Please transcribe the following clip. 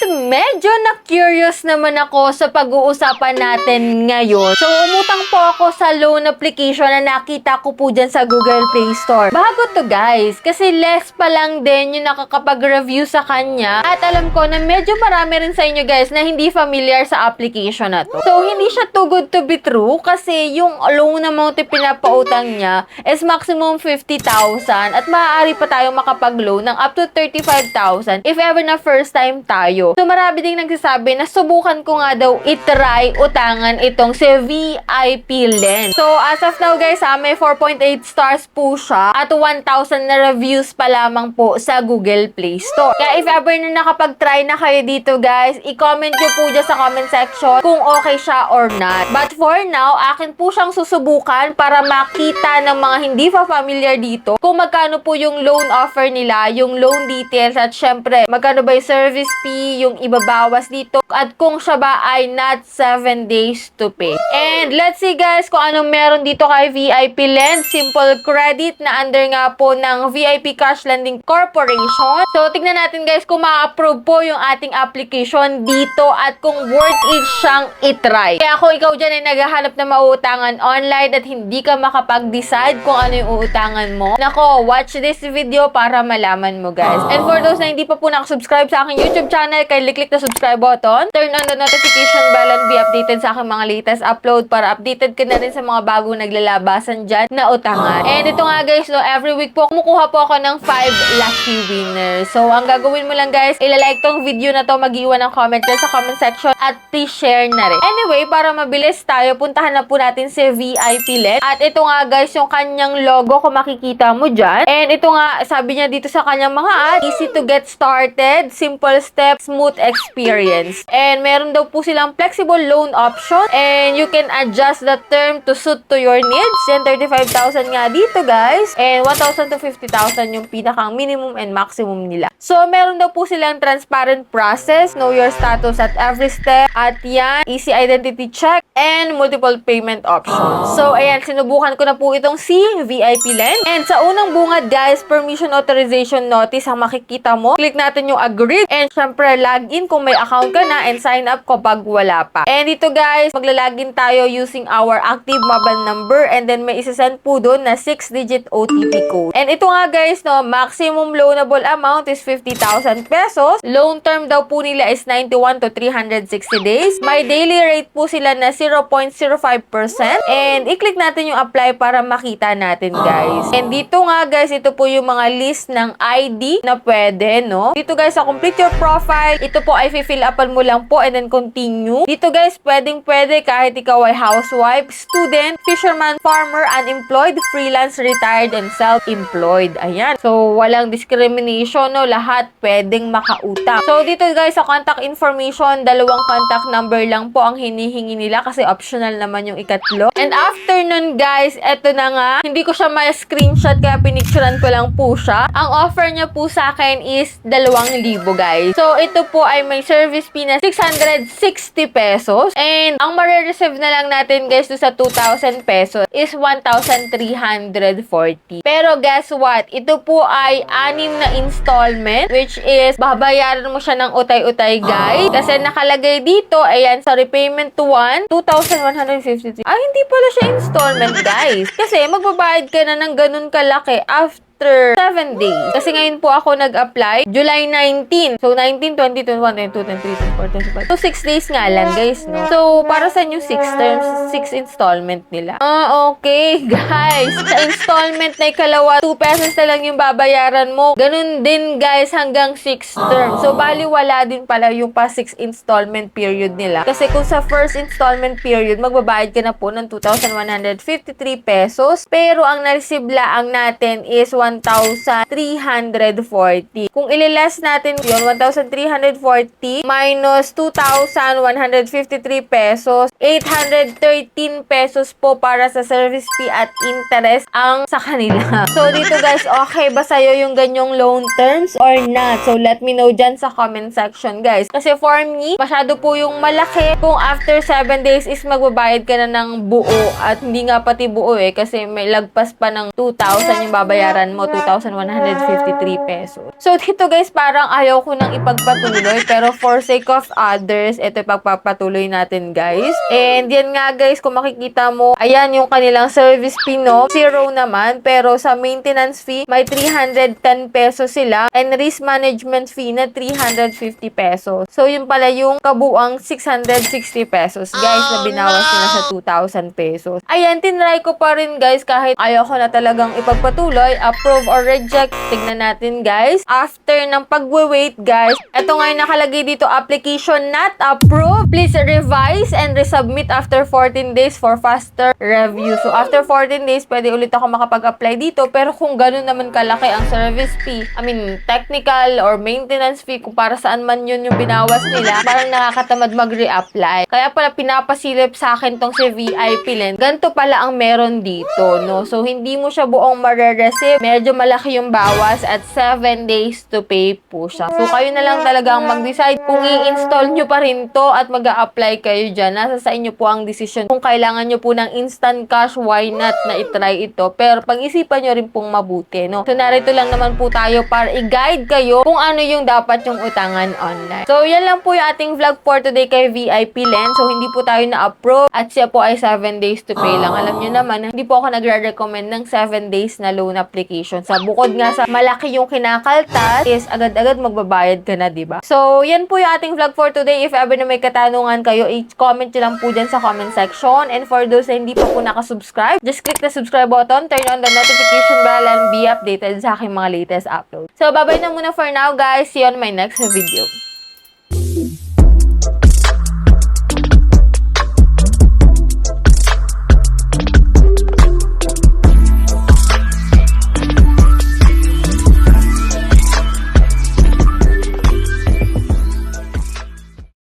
medyo na-curious naman ako sa pag-uusapan natin ngayon. So, umutang po ako sa loan application na nakita ko po dyan sa Google Play Store. Bago to guys, kasi less pa lang din yung nakakapag-review sa kanya. At alam ko na medyo marami rin sa inyo guys na hindi familiar sa application na to. So, hindi siya too good to be true kasi yung loan amount na pinapautang niya is maximum 50,000 at maaari pa tayong makapag-loan ng up to 35,000 if ever na first time tayo. So, marami ding nagsasabi na subukan ko nga daw itry utangan itong si VIP Lend. So, as of now guys, may 4.8 stars po siya at 1,000 na reviews pa lamang po sa Google Play Store. Kaya if ever na nakapag-try na kayo dito guys, i-comment nyo po dyan sa comment section kung okay siya or not. But for now, akin po siyang susubukan para makita ng mga hindi pa familiar dito kung magkano po yung loan offer nila, yung loan details at syempre, magkano ba yung service fee, yung ibabawas dito, at kung siya ba ay not 7 days to pay. And let's see guys kung anong meron dito kay VIP Lend. Simple credit na under nga po ng VIP Cash Lending Corporation. So, tignan natin guys kung ma-approve po yung ating application dito at kung worth it siyang itry. Kaya kung ikaw dyan ay naghahanap na mauutangan online at hindi ka makapag-decide kung ano yung uutangan mo, nako, watch this video para malaman mo guys. And for those na hindi pa po nakasubscribe sa aking YouTube channel, kindly click the subscribe button, turn on the notification bell and be updated sa aking mga latest upload para updated ka na rin sa mga bagong naglalabasan dyan na utangan. And ito nga guys, no, every week po kumukuha po ako ng 5 lucky winners. So, ang gagawin mo lang guys, ilalike tong video na to, mag-iwan ng comment dyan sa comment section at please share na rin. Anyway, para mabilis tayo, puntahan na po natin si VIP Lend. At ito nga guys, yung kanyang logo kung makikita mo dyan. And ito nga, sabi niya dito sa kanyang mga ad, easy to get started, simple steps, smooth experience. And meron daw po silang flexible loan option and you can adjust the term to suit to your needs. Yan, 35,000 nga dito guys. And 1,000 to 50,000 yung pinakang minimum and maximum nila. So, meron daw po silang transparent process, know your status at every step. At yan, easy identity check and multiple payment options. So, ayan, sinubukan ko na po itong si VIP Lend. And sa unang bungad guys, permission authorization notice ang makikita mo. Click natin yung agree. And syempre, login kung may account ka na and sign up kapag wala pa. And dito guys, maglalagin tayo using our active mobile number and then may isasend po doon na 6-digit OTP code. And ito nga guys, no, maximum loanable amount is 50,000 pesos. Loan term daw po nila is 91 to 360 days. May daily rate po sila na 0.05%. And i-click natin yung apply para makita natin guys. And dito nga guys, ito po yung mga list ng ID na pwede, no? Dito guys, sa complete your profile, ito po ay fill upan mo lang po and then continue. Dito guys, pwedeng-pwede kahit ikaw ay housewife, student, fisherman, farmer, unemployed, freelance, retired, and self-employed. Ayan. So, walang discrimination, no? Lahat pwedeng makautang. So, dito guys, sa contact information, 2 contact number lang po ang hinihingi nila kasi optional naman yung ikatlo. And after nun guys, eto na nga, hindi ko siya ma-screenshot kaya pinicturan ko lang po siya. Ang offer niya po sa akin is 2,000 guys. So, ito po ay may service fee na 660 pesos. And ang marireceive na lang natin guys do sa 2,000 pesos is 1,340. Pero guess what? Ito po ay 6 na installment which is babayaran mo siya ng utay-utay guys. Kasi nakalagay dito, ayan, sa repayment to 2,153. Ay, hindi pala siya installment guys. Kasi magbabayad ka na ng ganun kalaki after 7 days. Kasi ngayon po ako nag-apply July 19. So, 19, 20, 21, 22, 23, 24, 25. So, 6 days nga lang, guys, no? So, para sa inyo, 6 terms, 6 installment nila. Okay, guys. Sa installment na ikalawa, 2 pesos na lang yung babayaran mo. Ganun din, guys, hanggang 6 terms. So, bali, wala din pala yung pa 6 installment period nila. Kasi kung sa first installment period, magbabayad ka na po ng 2,153 pesos. Pero, ang na-receive laang natin is 1,340. Kung ililas natin yun, 1,340 minus 2,153 pesos, 813 pesos po para sa service fee at interest ang sa kanila. So, dito guys, okay ba sa'yo yung ganyong loan terms or not? So, let me know dyan sa comment section, guys. Kasi for me, masyado po yung malaki kung after 7 days is magbabayad ka na ng buo at hindi nga pati buo kasi may lagpas pa ng 2,000 yung babayaran mo 2,153 pesos. So, dito guys, parang ayaw ko nang ipagpatuloy, pero for sake of others, ito ipagpapatuloy natin guys. And yan nga guys, kung makikita mo, ayan yung kanilang service fee, no? Zero naman, pero sa maintenance fee, may 310 pesos sila, and risk management fee na 350 pesos. So, yun pala yung kabuang 660 pesos, guys, na binawas nila sa 2,000 pesos. Ayan, tinry ko pa rin, guys, kahit ayaw ko na talagang ipagpatuloy, approve or reject. Tignan natin, guys. After ng pagwe-wait, guys, ito nga yung nakalagay dito, application not approved. Please revise and resubmit after 14 days for faster review. So, after 14 days, pwede ulit ako makapag-apply dito. Pero kung ganun naman kalaki ang service fee, technical or maintenance fee, kung para saan man yun yung binawas nila, parang nakakatamad mag-reapply. Kaya pala pinapasilip sa akin tong si VIP Lend. Ganito pala ang meron dito, no? So, hindi mo siya buong mare-receive. Medyo malaki yung bawas at 7 days to pay po siya. So, kayo na lang talaga ang mag-decide kung i-install nyo pa rin to at mag-a-apply kayo dyan. Nasa sa inyo po ang decision. Kung kailangan nyo po ng instant cash, why not na itry ito? Pero pag-isipan nyo rin pong mabuti, no? So, narito lang naman po tayo para i-guide kayo kung ano yung dapat yung utangan online. So, yan lang po yung ating vlog for today kay VIP Lend. So, hindi po tayo na-approve at siya po ay 7 days to pay lang. Alam nyo naman, hindi po ako nagre-recommend ng 7 days na loan application. Sa bukod nga sa malaki yung kinakaltas, is agad-agad magbabayad ka na, diba? So, yan po yung ating vlog for today. If ever na may katanungan kayo, i-comment nyo lang po dyan sa comment section. And for those na hindi pa po nakasubscribe, just click the subscribe button, turn on the notification bell, and be updated sa aking mga latest uploads. So, bye-bye na muna for now, guys. See you on my next video.